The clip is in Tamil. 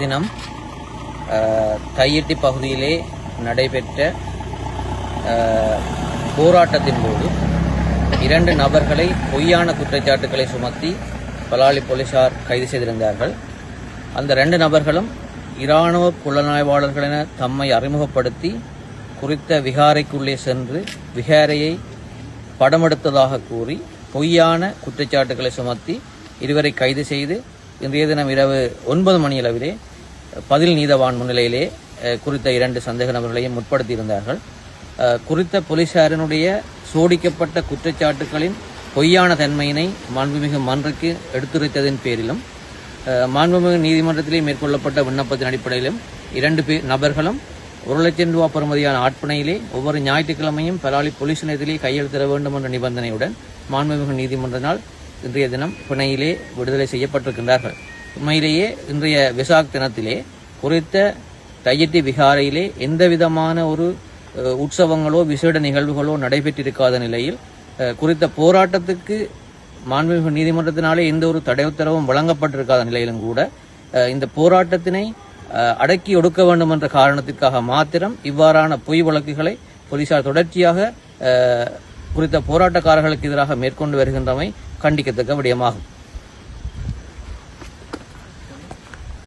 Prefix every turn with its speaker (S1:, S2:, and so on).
S1: தினம் தையிட்டி பகுதியிலே நடைபெற்ற போராட்டத்தின் போது 2 நபர்களை பொய்யான குற்றச்சாட்டுகளை சுமத்தி பலாலி போலீசார் கைது செய்திருந்தார்கள். அந்த 2 நபர்களும் இராணுவ புலனாய்வாளர்கள் என தம்மை அறிமுகப்படுத்தி குறித்த விகாரைக்குள்ளே சென்று விகாரையை படமெடுத்ததாக கூறி பொய்யான குற்றச்சாட்டுகளை சுமத்தி இருவரை கைது செய்து இன்றைய தினம் இரவு 9 மணியளவிலே பதில் நீதவான் முன்னிலையிலே குறித்த 2 சந்தேக நபர்களையும் முற்படுத்தியிருந்தார்கள். குறித்த போலீசாரினுடைய சோடிக்கப்பட்ட குற்றச்சாட்டுகளின் பொய்யான தன்மையினை மாண்புமிகு மன்றுக்கு எடுத்துரைத்ததன் பேரிலும் மாண்புமிகு நீதிமன்றத்திலே மேற்கொள்ளப்பட்ட விண்ணப்பத்தின் அடிப்படையிலும் 2 நபர்களும் 1 லட்சம் ரூபாய் பெறுமதியான ஆட்பனையிலே ஒவ்வொரு ஞாயிற்றுக்கிழமையும் பலாலி போலீஸ் நிலையத்திலே கையெழுத்திட வேண்டும் என்ற நிபந்தனையுடன் மாண்புமிகு நீதிமன்றத்தினால் இன்றைய தினம் பிணையிலே விடுதலை செய்யப்பட்டிருக்கின்றார்கள். உண்மையிலேயே இன்றைய விசாக் தினத்திலே குறித்த தையிட்டி விகாரையிலே எந்தவிதமான ஒரு உற்சவங்களோ விசேட நிகழ்வுகளோ நடைபெற்றிருக்காத நிலையில் குறித்த போராட்டத்துக்கு மாண்புமிகு நீதிமன்றத்தினாலே எந்த ஒரு தடை உத்தரவும் வழங்கப்பட்டிருக்காத நிலையிலும் கூட இந்த போராட்டத்தினை அடக்கி ஒடுக்க வேண்டும் என்ற காரணத்திற்காக மாத்திரம் இவ்வாறான பொய் வழக்குகளை போலீசார் தொடர்ச்சியாக குறித்த போராட்டக்காரர்களுக்கு எதிராக மேற்கொண்டு வருகின்றமை கண்டிக்கத்தக்க விடயமாகும்.